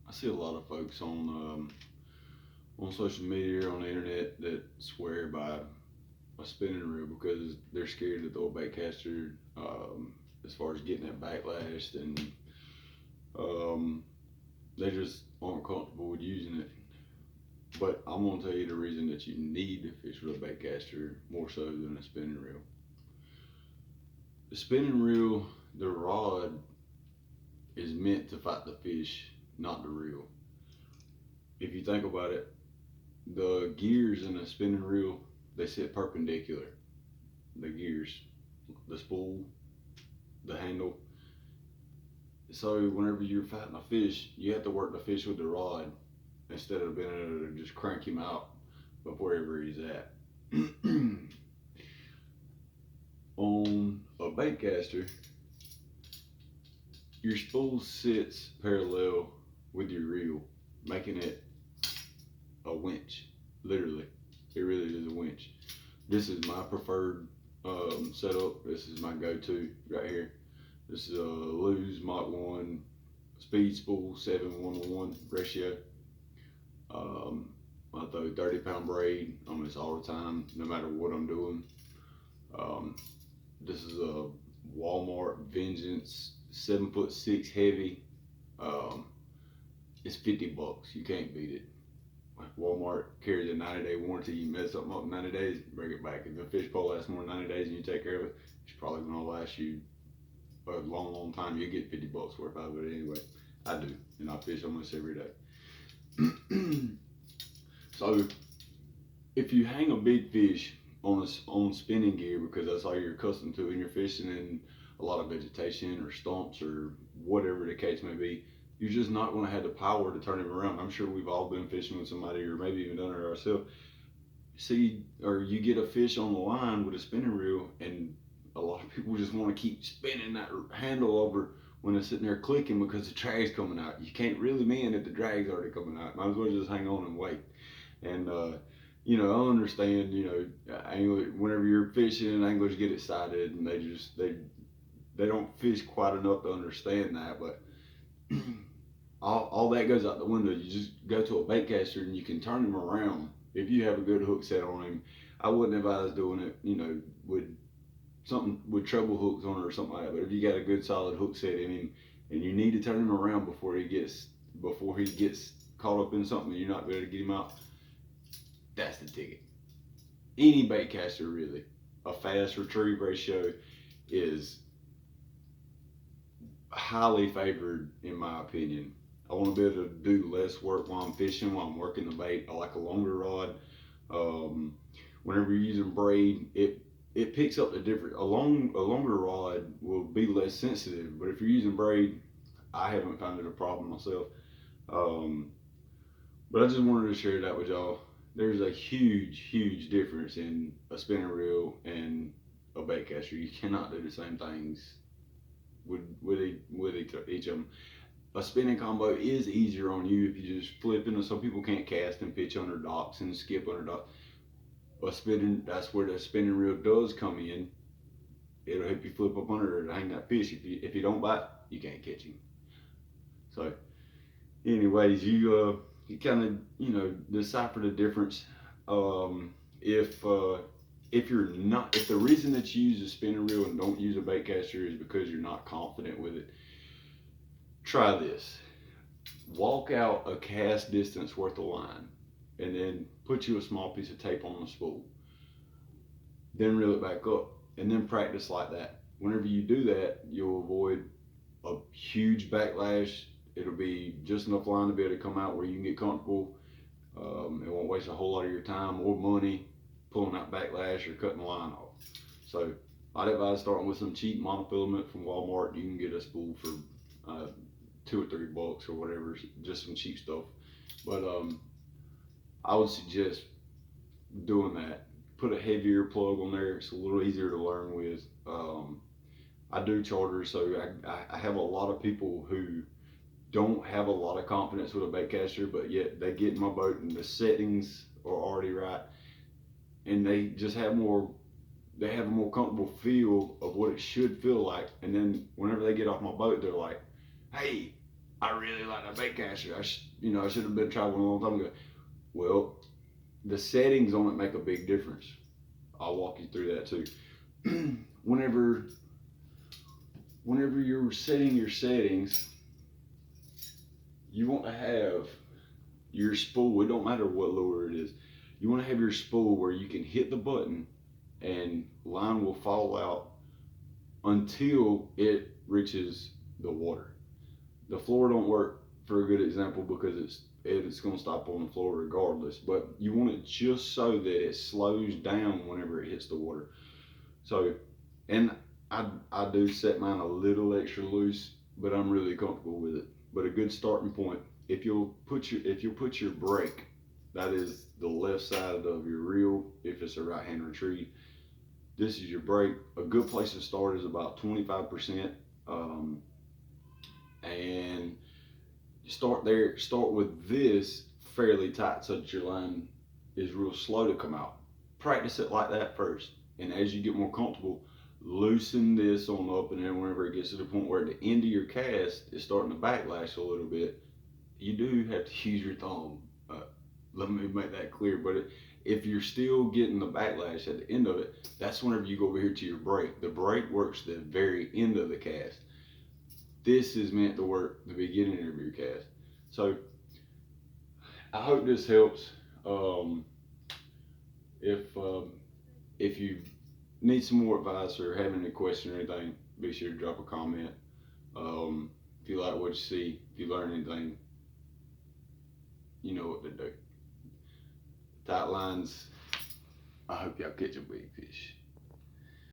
I see a lot of folks on social media or on the internet that swear by a spinning reel because they're scared to throw a baitcaster as far as getting that backlash, and um, they just aren't comfortable with using it. But I'm gonna tell you the reason that you need to fish with a baitcaster more so than a spinning reel. The spinning reel, the rod is meant to fight the fish, not the reel. If you think about it, the gears in a spinning reel, they sit perpendicular. The gears, the spool, the handle. So whenever you're fighting a fish, you have to work the fish with the rod instead of being able to just crank him out of wherever he's at. On a bait caster, your spool sits parallel with your reel, making it a winch. Literally, it really is a winch. This is my preferred setup. This is my go-to right here. This is a Lew's Mach 1 speed spool, 7:1:1 ratio. I throw 30-pound braid on this all the time, no matter what I'm doing. Um, this is a Walmart Vengeance 7'6" heavy. Um, it's $50. You can't beat it. Walmart carries a 90-day warranty. You mess something up in 90 days, bring it back. If a fish pole lasts more than 90 days and you take care of it, it's probably going to last you a long, long time. You get $50 worth out of it anyway. I do, and I fish almost every day. So if you hang a big fish on spinning gear because that's all you're accustomed to, and you're fishing in a lot of vegetation or stumps or whatever the case may be, you're just not going to have the power to turn him around. I'm sure we've all been fishing with somebody, or maybe even done it ourselves. See, or you get a fish on the line with a spinning reel, and a lot of people just want to keep spinning that handle over when it's sitting there clicking because the drag's coming out. You can't really man if the drag's already coming out. Might as well just hang on and wait. And I understand. Whenever you're fishing, anglers get excited, and they don't fish quite enough to understand that. But all that goes out the window. You just go to a bait caster and you can turn him around if you have a good hook set on him. I wouldn't advise doing it, with something with treble hooks on it or something like that. But if you got a good solid hook set in him and you need to turn him around before he gets caught up in something and you're not able to get him out, that's the ticket. Any bait caster really. A fast retrieve ratio is highly favored in my opinion. I want to be able to do less work while I'm fishing, while I'm working the bait. I like a longer rod. Um, Whenever you're using braid, it picks up the difference. A longer rod will be less sensitive, but if you're using braid, I haven't found it a problem myself. Um, but I just wanted to share that with y'all. There's a huge, huge difference in a spinning reel and a bait caster. You cannot do the same things with each of them. A spinning combo is easier on you if you just flip into. Some people can't cast and pitch under docks and skip under docks. A spinning, that's where the spinning reel does come in. It'll help you flip up under it to hang that fish. If you don't bite, you can't catch him. So, anyways, you kind of decipher the difference. Um, if if you're not, if the reason that you use a spinning reel and don't use a bait caster is because you're not confident with it, try this. Walk out a cast distance worth of line, and then put you a small piece of tape on the spool. Then reel it back up, and then practice like that. Whenever you do that, you'll avoid a huge backlash. It'll be just enough line to be able to come out where you can get comfortable. It won't waste a whole lot of your time or money pulling that backlash or cutting the line off. So I'd advise starting with some cheap monofilament from Walmart. You can get a spool for $2 or $3 or whatever, just some cheap stuff. But I would suggest doing that. Put a heavier plug on there. It's a little easier to learn with. I do charters, so I have a lot of people who don't have a lot of confidence with a bait caster, but yet they get in my boat and the settings are already right, and they just have more. They have a more comfortable feel of what it should feel like, and then whenever they get off my boat, they're like, "Hey, I really like that baitcaster. I should have been traveling a long time ago. Well, the settings on it make a big difference. I'll walk you through that too. whenever whenever you're setting your settings, you want to have your spool. It don't matter what lure it is. You want to have your spool where you can hit the button and line will fall out until it reaches the water. The floor don't work for a good example because it's going to stop on the floor regardless. But you want it just so that it slows down whenever it hits the water. So, and I do set mine a little extra loose, but I'm really comfortable with it. But a good starting point, if you'll put your brake, that is the left side of your reel. If it's a right hand retrieve, this is your brake. A good place to start is about 25%, and start there. Start with this fairly tight so that your line is real slow to come out. Practice it like that first, and as you get more comfortable, loosen this on up, and then whenever it gets to the point where the end of your cast is starting to backlash a little bit, you do have to use your thumb. Let me make that clear. But if you're still getting the backlash at the end of it, that's whenever you go over here to your brake. The brake works the very end of the cast. This is meant to work the beginning of your cast. So I hope this helps. Um, if you need some more advice or have any question or anything, be sure to drop a comment. If you like what you see, if you learn anything, you know what to do. Tight lines. I hope y'all catch a big fish.